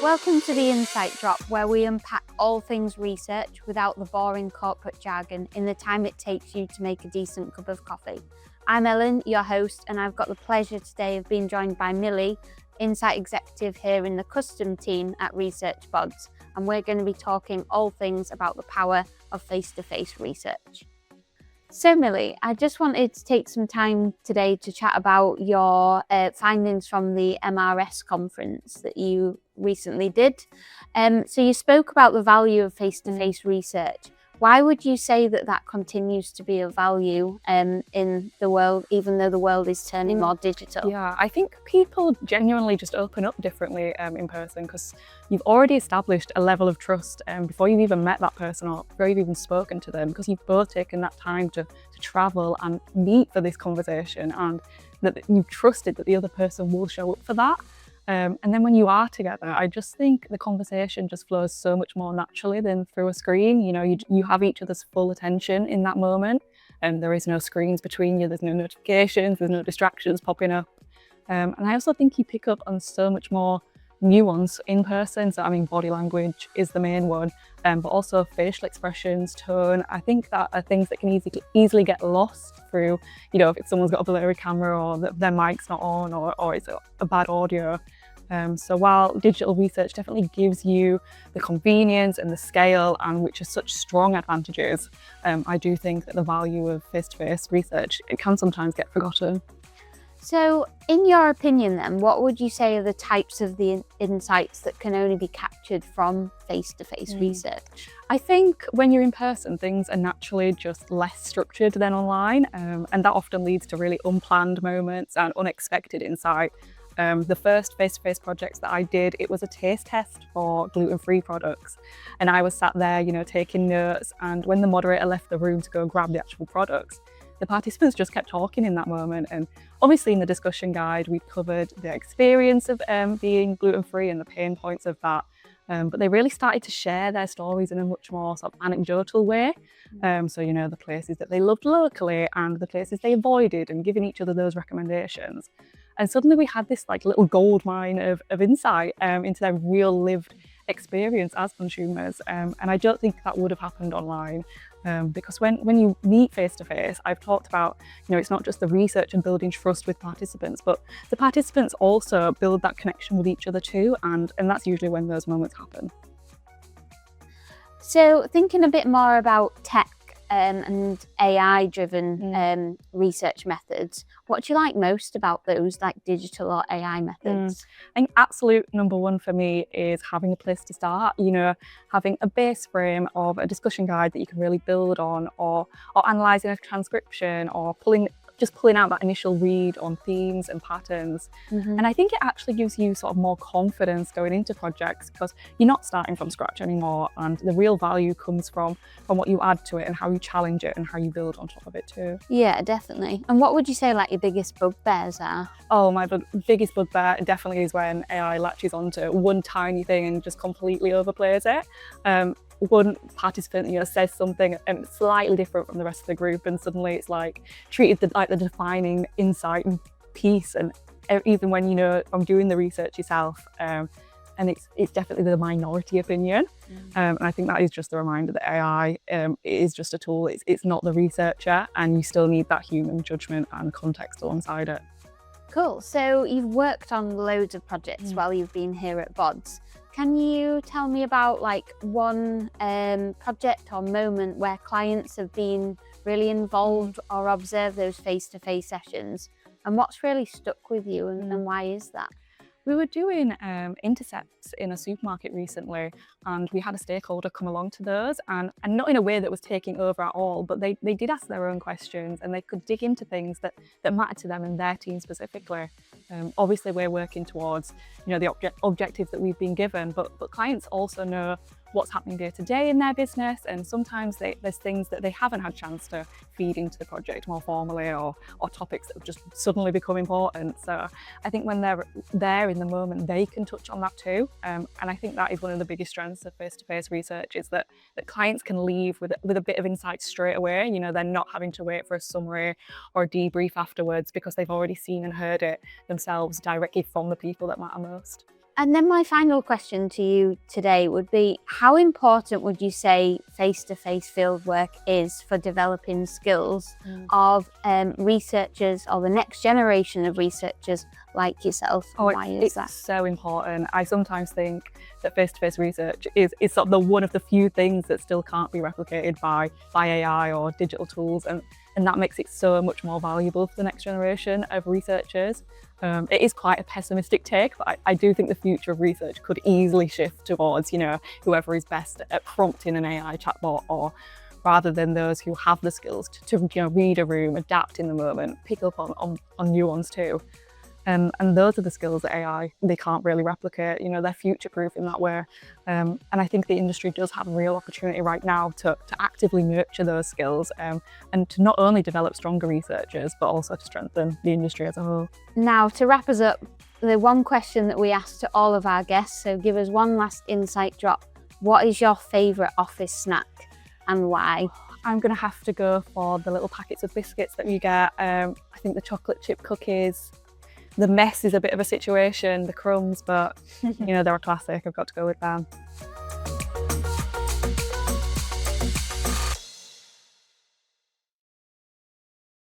Welcome to the Insight Drop, where we unpack all things research without the boring corporate jargon in the time it takes you to make a decent cup of coffee. I'm Ellen, your host, and I've got the pleasure today of being joined by Millie, Insight Executive here in the custom team at Research Pods, and we're going to be talking all things about the power of face-to-face research. So Millie, I just wanted to take some time today to chat about your findings from the MRS conference that you recently did. So you spoke about the value of face-to-face research. Why would you say that continues to be of value in the world, even though the world is turning more digital? Yeah, I think people genuinely just open up differently in person because you've already established a level of trust before you've even met that person or before you've even spoken to them, because you've both taken that time to travel and meet for this conversation, and that you've trusted that the other person will show up for that. And then when you are together, I just think the conversation just flows so much more naturally than through a screen. You know, you have each other's full attention in that moment, and there is no screens between you, there's no notifications, there's no distractions popping up. And I also think you pick up on so much more nuance in person. So I mean, body language is the main one, but also facial expressions, tone. I think that are things that can easily get lost through, you know, if someone's got a blurry camera or their mic's not on, or it's a bad audio. So while digital research definitely gives you the convenience and the scale, and which are such strong advantages, I do think that the value of face-to-face research, it can sometimes get forgotten. So in your opinion then, what would you say are the types of the insights that can only be captured from face-to-face research? I think when you're in person, things are naturally just less structured than online, and that often leads to really unplanned moments and unexpected insight. The first face-to-face projects that I did, it was a taste test for gluten-free products. And I was sat there, you know, taking notes. And when the moderator left the room to go grab the actual products, the participants just kept talking in that moment. And obviously in the discussion guide, we covered the experience of being gluten-free and the pain points of that. But they really started to share their stories in a much more sort of anecdotal way. So, you know, the places that they loved locally and the places they avoided, and giving each other those recommendations. And suddenly we had this like little gold mine of insight into their real lived experience as consumers. And I don't think that would have happened online. Because when you meet face to face, I've talked about, you know, it's not just the research and building trust with participants, but the participants also build that connection with each other too. And that's usually when those moments happen. So thinking a bit more about tech and AI-driven research methods, what do you like most about those, like digital or AI methods? I think absolute number one for me is having a place to start, you know, having a base frame of a discussion guide that you can really build on, or analysing a transcription, or pulling out that initial read on themes and patterns. And I think it actually gives you sort of more confidence going into projects, because you're not starting from scratch anymore, and the real value comes from what you add to it and how you challenge it and how you build on top of it too. Yeah, definitely. And what would you say like your biggest bugbears are? Oh, my biggest bugbear definitely is when AI latches onto one tiny thing and just completely overplays it. One participant, you know, says something slightly different from the rest of the group, and suddenly it's like treated like the defining insight and piece. And even when, you know, from doing the research yourself, and it's definitely the minority opinion. And I think that is just a reminder that AI is just a tool. It's not the researcher, and you still need that human judgment and context alongside it. Cool. So you've worked on loads of projects while you've been here at BODS. Can you tell me about like one project or moment where clients have been really involved or observed those face-to-face sessions, and what's really stuck with you, and why is that? We were doing intercepts in a supermarket recently, and we had a stakeholder come along to those, and not in a way that was taking over at all, but they did ask their own questions, and they could dig into things that mattered to them and their team specifically. Obviously, we're working towards, you know, the objectives that we've been given, but clients also know what's happening day to day in their business, and sometimes there's things that they haven't had a chance to feed into the project more formally, or topics that have just suddenly become important. So I think when they're there in the moment, they can touch on that too. And I think that is one of the biggest strengths of face-to-face research, is that clients can leave with a bit of insight straight away. You know, they're not having to wait for a summary or a debrief afterwards, because they've already seen and heard it themselves directly from the people that matter most. And then my final question to you today would be, how important would you say face-to-face fieldwork is for developing skills of researchers or the next generation of researchers like yourself? Why is that? It's so important. I sometimes think that face-to-face research is sort of one of the few things that still can't be replicated by AI or digital tools, and that makes it so much more valuable for the next generation of researchers. It is quite a pessimistic take, but I do think the future of research could easily shift towards, whoever is best at prompting an AI chatbot, or rather than those who have the skills to read a room, adapt in the moment, pick up on nuance too. And those are the skills that AI, they can't really replicate. They're future-proof in that way. And I think the industry does have a real opportunity right now to actively nurture those skills and to not only develop stronger researchers, but also to strengthen the industry as a whole. Now, to wrap us up, the one question that we ask to all of our guests, so give us one last insight drop. What is your favourite office snack and why? I'm going to have to go for the little packets of biscuits that you get. I think the chocolate chip cookies. The mess is a bit of a situation, the crumbs, but they're a classic. I've got to go with them.